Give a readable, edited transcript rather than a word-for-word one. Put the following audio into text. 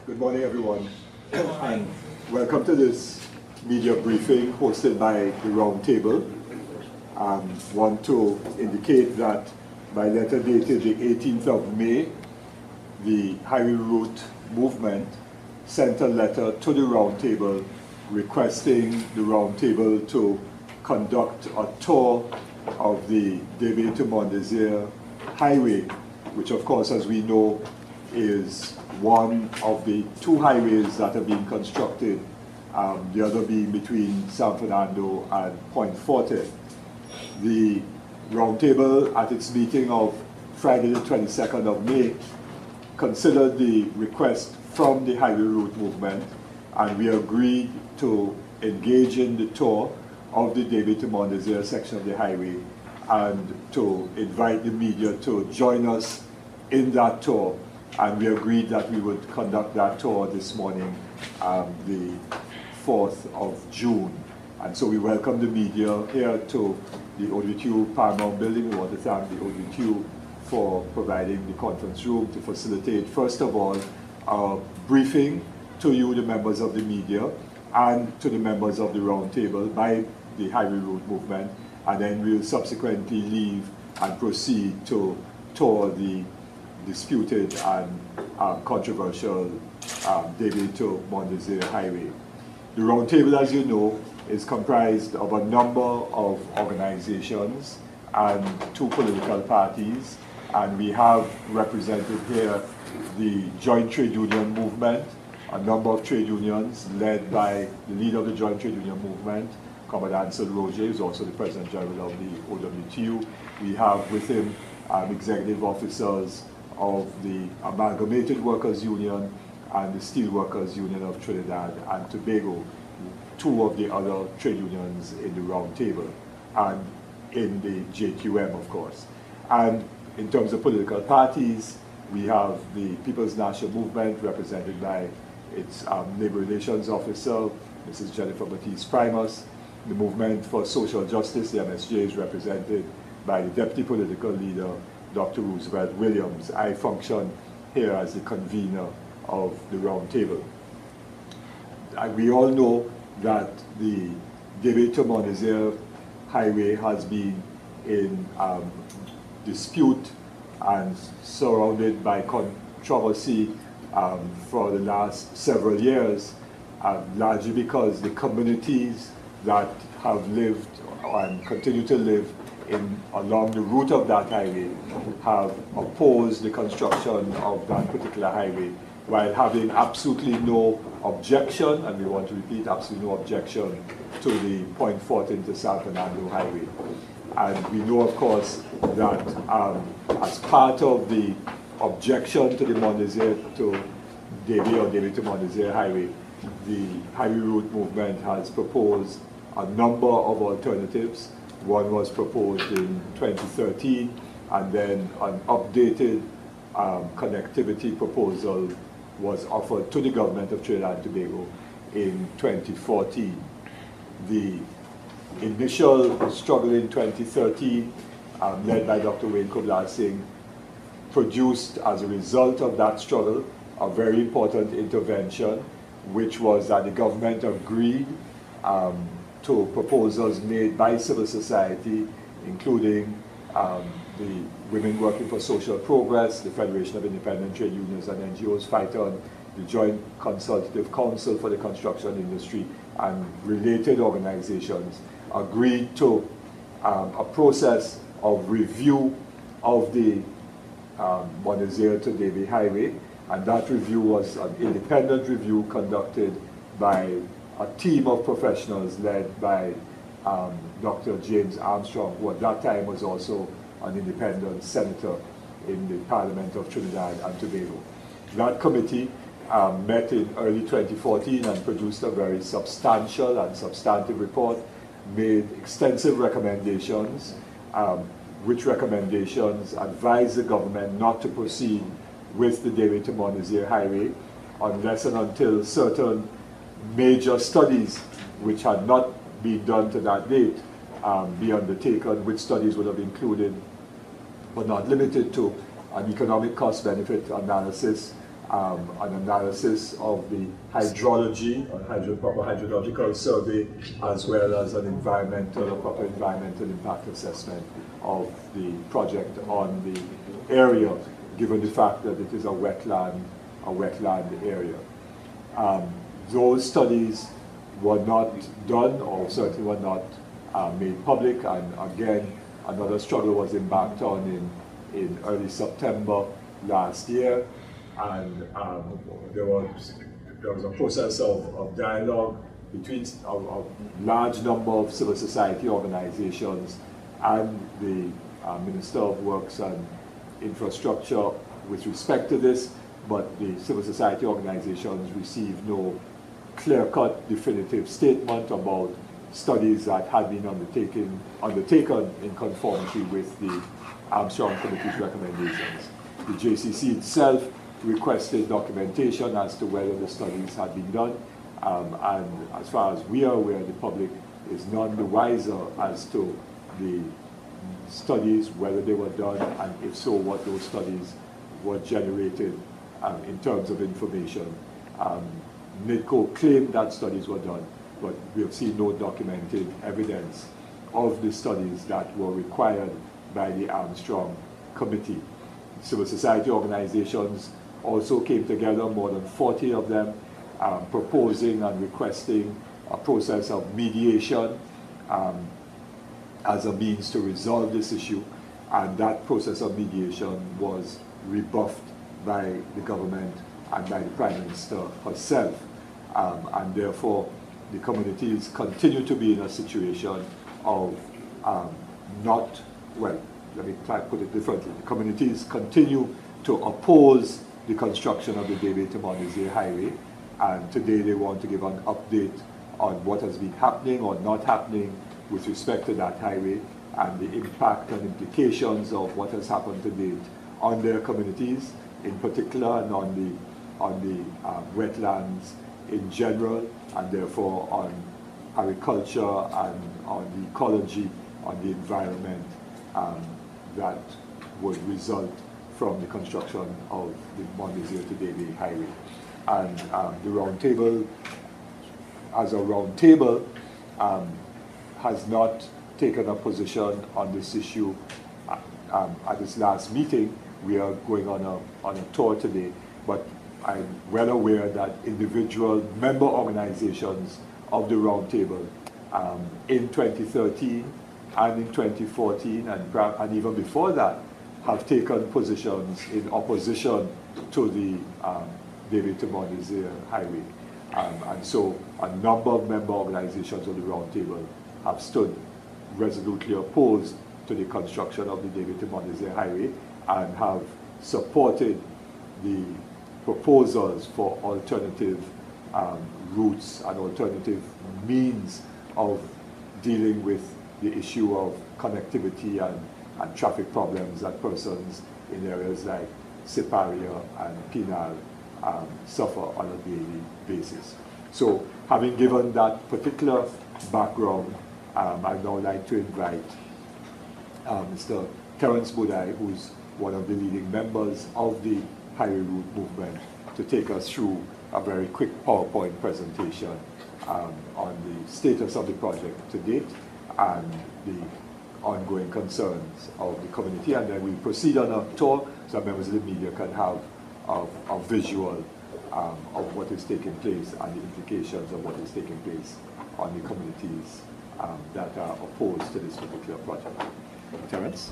Good morning, everyone, and welcome to this media briefing hosted by the Roundtable. I want to indicate that by letter dated the 18th of May, the Highway Route Movement sent a letter to the Roundtable requesting the Roundtable to conduct a tour of the Debe to Mont Desire Highway, which of course, as we know, is one of the two highways that are being constructed, the other being between San Fernando and Point Forte. The Roundtable, at its meeting of Friday the 22nd of May, considered the request from the Highway Route Movement, and we agreed to engage in the tour of the Debe to Mont Desire section of the highway and to invite the media to join us in that tour. And we agreed that we would conduct that tour this morning, the 4th of June. And so we welcome the media here to the ODQ Paramount Building. We want to thank the ODQ for providing the conference room to facilitate, first of all, a briefing to you, the members of the media, and to the members of the Roundtable by the Highway Route Movement. And then we'll subsequently leave and proceed to tour the disputed and controversial Debe to Mont Desire Highway. The Roundtable, as you know, is comprised of a number of organizations and two political parties, and we have represented here the Joint Trade Union Movement, a number of trade unions led by the leader of the Joint Trade Union Movement, Comrade Ansel Roger, who is also the President General of the OWTU. We have with him executive officers of the Amalgamated Workers Union and the Steel Workers Union of Trinidad and Tobago, two of the other trade unions in the Roundtable, and in the JQM, of course. And in terms of political parties, we have the People's National Movement, represented by its Labor Relations Officer, Mrs. Jennifer Batiste Primus. The Movement for Social Justice, the MSJ, is represented by the Deputy Political Leader, Dr. Roosevelt Williams. I function here as the convener of the Roundtable. We all know that the Debe to Mont Desire Highway has been in dispute and surrounded by controversy for the last several years, largely because the communities that have lived and continue to live along the route of that highway have opposed the construction of that particular highway, while having absolutely no objection, and we want to repeat, absolutely no objection to the Point Forte to San Fernando highway. And we know, of course, that as part of the objection to the Mont Desire to Debe or Debe to Mont Desire highway, the Highway Route Movement has proposed a number of alternatives. One was proposed in 2013, and then an updated connectivity proposal was offered to the government of Trinidad and Tobago in 2014. The initial struggle in 2013, led by Dr. Wayne Kubla Singh, produced as a result of that struggle a very important intervention, which was that the government agreed to proposals made by civil society, including the Women Working for Social Progress, the Federation of Independent Trade Unions and NGOs, FITON, the Joint Consultative Council for the Construction Industry, and related organizations, agreed to a process of review of the Mont Desire to Debe Highway, and that review was an independent review conducted by a team of professionals led by Dr. James Armstrong, who at that time was also an independent senator in the Parliament of Trinidad and Tobago. That committee met in early 2014 and produced a very substantial and substantive report, made extensive recommendations, which recommendations advised the government not to proceed with the Debe to Mont Desire Highway unless and until certain major studies, which had not been done to that date, be undertaken, which studies would have included, but not limited to, an economic cost-benefit analysis, an analysis of the hydrology, proper hydrological survey, as well as an proper environmental impact assessment of the project on the area, given the fact that it is a wetland area. Those studies were not done, or certainly were not made public, and again, another struggle was embarked on in early September last year, and there was a process of dialogue between a large number of civil society organizations and the Minister of Works and Infrastructure with respect to this, but the civil society organizations received no clear-cut definitive statement about studies that had been undertaken in conformity with the Armstrong Committee's recommendations. The JCC itself requested documentation as to whether the studies had been done, and as far as we are aware, the public is none the wiser as to the studies, whether they were done, and if so, what those studies were generated in terms of information. NIDCO claimed that studies were done, but we have seen no documented evidence of the studies that were required by the Armstrong Committee. Civil society organizations also came together, more than 40 of them, proposing and requesting a process of mediation as a means to resolve this issue, and that process of mediation was rebuffed by the government and by the Prime Minister herself. And therefore, the communities continue to be in a situation of let me try to put it differently. The communities continue to oppose the construction of the Debe to Monizia Highway, and today they want to give an update on what has been happening or not happening with respect to that highway, and the impact and implications of what has happened to date on their communities in particular, and on the wetlands in general, and therefore on agriculture and on the ecology, on the environment that would result from the construction of the Monizia to Debe Highway. And the Roundtable, as a Roundtable, has not taken a position on this issue at this last meeting. We are going on a tour today, but I'm well aware that individual member organizations of the Roundtable in 2013 and in 2014 and even before that have taken positions in opposition to the Debe to Monizia Highway. And so a number of member organizations of the Roundtable have stood resolutely opposed to the construction of the Debe to Monizia Highway and have supported the proposals for alternative routes and alternative means of dealing with the issue of connectivity and traffic problems that persons in areas like Siparia and Pinal suffer on a daily basis. So, having given that particular background, I'd now like to invite Mr. Terence Budai, who's one of the leading members of the Highway Route movement, to take us through a very quick PowerPoint presentation on the status of the project to date and the ongoing concerns of the community, and then we'll proceed on a tour so members of the media can have a visual of what is taking place and the implications of what is taking place on the communities that are opposed to this particular project. Terence?